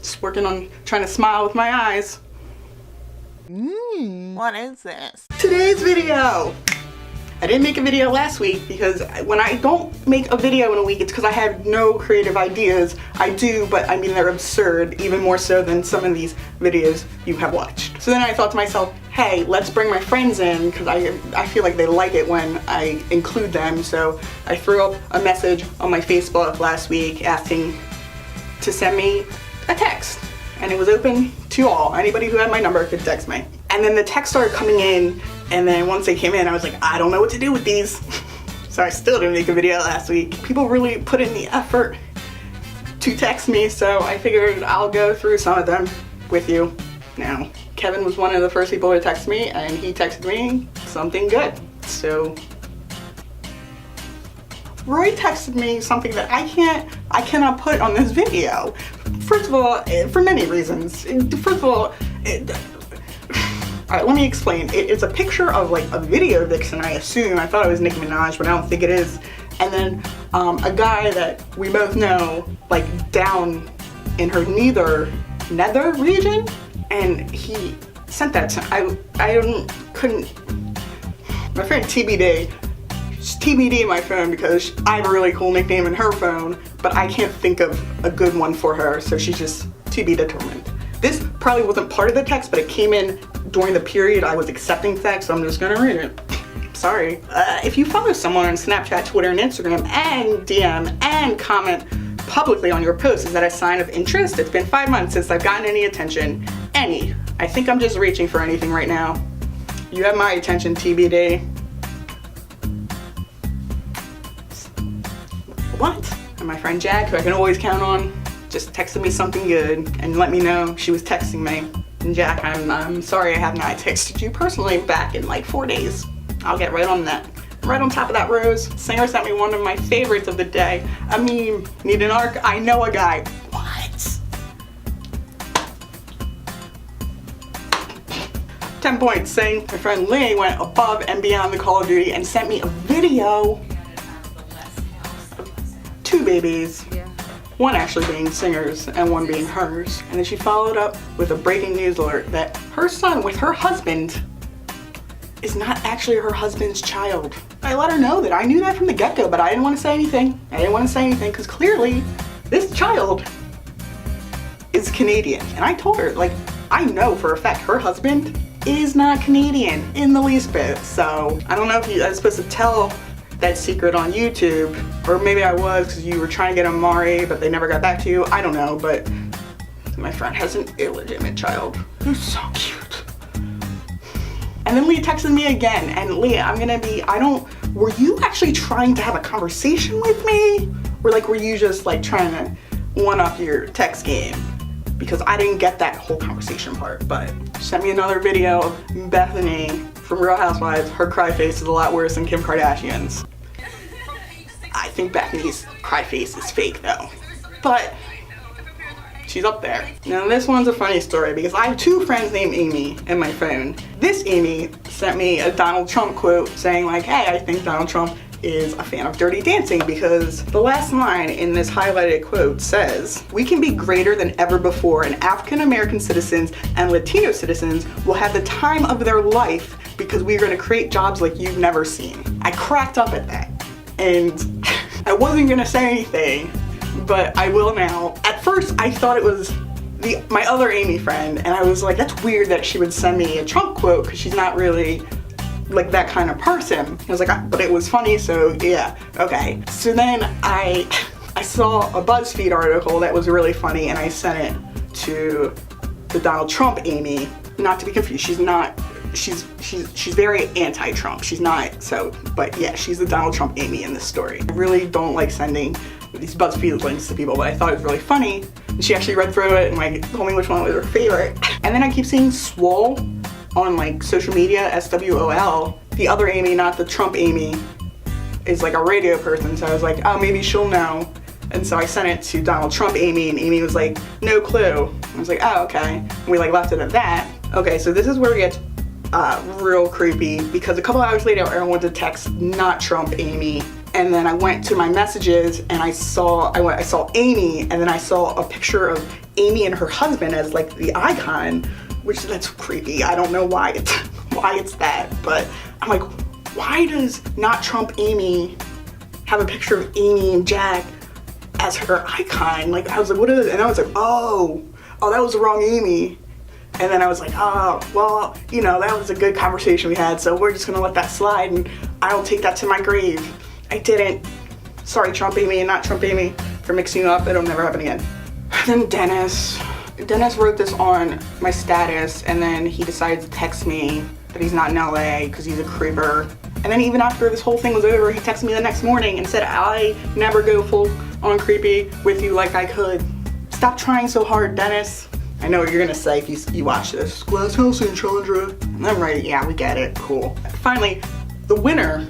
Just working on trying to smile with my eyes. What is this? Today's video! I didn't make a video last week because when I don't make a video in a week, it's because I have no creative ideas. I do, but I mean they're absurd, even more so than some of these videos you have watched. So then I thought to myself, hey, let's bring my friends in because I feel like they like it when I include them. So I threw up a message on my Facebook last week asking to send me a text. And it was open to all. Anybody who had my number could text me. And then the text started coming in, and then once they came in, I was like, I don't know what to do with these. So I still didn't make a video last week. People really put in the effort to text me, so I figured I'll go through some of them with you now. Kevin was one of the first people to text me, and he texted me something good. So Roy texted me something that I cannot put on this video. First of all, for many reasons. First of all, alright, let me explain. It's a picture of like a video vixen, I assume. I thought it was Nicki Minaj, but I don't think it is. And then a guy that we both know, like down in her nether region, and he sent that to couldn't. My friend TBD. She's TBD in my phone because I have a really cool nickname in her phone, but I can't think of a good one for her, so she's just to be determined. This probably wasn't part of the text, but it came in during the period I was accepting text, so I'm just gonna read it. Sorry. If you follow someone on Snapchat, Twitter, and Instagram, and DM, and comment publicly on your posts, is that a sign of interest? It's been 5 months since I've gotten any attention. Any. I think I'm just reaching for anything right now. You have my attention, TBD. What? And my friend Jack, who I can always count on, just texted me something good and let me know she was texting me. And Jack, I'm sorry I have not texted you personally back in like 4 days. I'll get right on that. Right on top of that, Rose, Singer sent me one of my favorites of the day. A meme. Need an arc? I know a guy. What? 10 points, saying my friend Lee went above and beyond the Call of Duty and sent me a video. 2 babies. One actually being Singer's and one being hers. And then she followed up with a breaking news alert that her son with her husband is not actually her husband's child. I let her know that I knew that from the get-go, but I didn't want to say anything. I didn't want to say anything because clearly this child is Canadian. And I told her, like, I know for a fact her husband is not Canadian in the least bit. So I don't know if I was supposed to tell that secret on YouTube, or maybe I was because you were trying to get Amari, but they never got back to you. I don't know, but my friend has an illegitimate child who's so cute. And then Lee texted me again, and Lee, were you actually trying to have a conversation with me? Or like, were you just like trying to one-up your text game? Because I didn't get that whole conversation part, but sent me another video of Bethany from Real Housewives. Her cry face is a lot worse than Kim Kardashian's. I think Bethany's cry face is fake though, but she's up there. Now this one's a funny story because I have 2 friends named Amy in my phone. This Amy sent me a Donald Trump quote saying like, hey, I think Donald Trump is a fan of Dirty Dancing, because the last line in this highlighted quote says, we can be greater than ever before, and African American citizens and Latino citizens will have the time of their life because we are going to create jobs like you've never seen. I cracked up at that, and I wasn't going to say anything, but I will now. At first I thought it was my other Amy friend, and I was like, that's weird that she would send me a Trump quote because she's not really like that kind of person. I was like, but it was funny, so yeah, okay. So then I saw a BuzzFeed article that was really funny, and I sent it to the Donald Trump Amy. Not to be confused, she's very anti-Trump. She's not, so, but yeah, she's the Donald Trump Amy in this story. I really don't like sending these BuzzFeed links to people, but I thought it was really funny. And she actually read through it and like told me which one was her favorite. And then I keep seeing Swole on like social media, SWOL. The other Amy, not the Trump Amy, is like a radio person, so I was like, oh, maybe she'll know. And so I sent it to Donald Trump Amy, and Amy was like, no clue. I was like, oh, okay. And we like left it at that. Okay, so this is where it gets real creepy, because a couple hours later, everyone wanted to text not Trump Amy, and then I went to my messages and I saw Amy, and then I saw a picture of Amy and her husband as like the icon, which that's creepy. I don't know why it's that, but I'm like, why does Not Trump Amy have a picture of Amy and Jack as her icon? Like, I was like, what is it? And I was like, oh, that was the wrong Amy. And then I was like, oh, well, you know, that was a good conversation we had, so we're just gonna let that slide, and I'll take that to my grave. I didn't. Sorry, Trump Amy and Not Trump Amy, for mixing you up. It'll never happen again. Then Dennis wrote this on my status, and then he decided to text me that he's not in LA because he's a creeper. And then even after this whole thing was over, he texted me the next morning and said, I never go full on creepy with you like I could. Stop trying so hard, Dennis. I know what you're gonna say if you watch this. Glass house in Chandra. I'm right, yeah, we get it, cool. Finally, the winner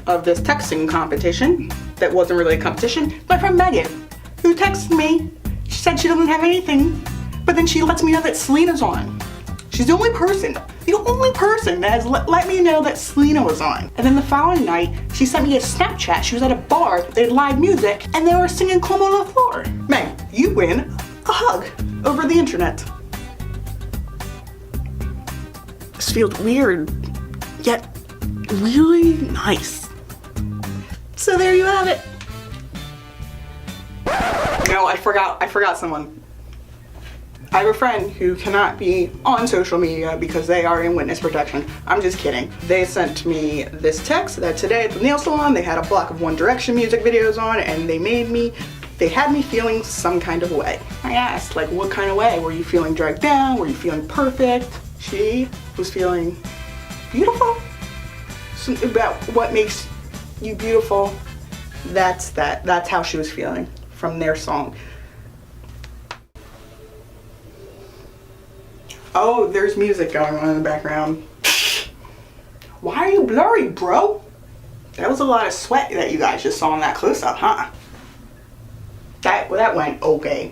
of this texting competition, that wasn't really a competition, my friend Megan, who texted me. She said she doesn't have anything, but then she lets me know that Selena's on. She's the only person that has let me know that Selena was on. And then the following night, she sent me a Snapchat. She was at a bar, they had live music, and they were singing Come on the Floor. Meg, you win a hug over the internet. This feels weird, yet really nice. So there you have it. No, I forgot someone. I have a friend who cannot be on social media because they are in witness protection. I'm just kidding. They sent me this text that today at the nail salon, they had a block of One Direction music videos on, and they had me feeling some kind of way. I asked, like, what kind of way? Were you feeling dragged down? Were you feeling perfect? She was feeling beautiful. Something about what makes you beautiful. That's how she was feeling from their song. Oh, there's music going on in the background. Why are you blurry, bro? That was a lot of sweat that you guys just saw in that close-up, huh? That went okay.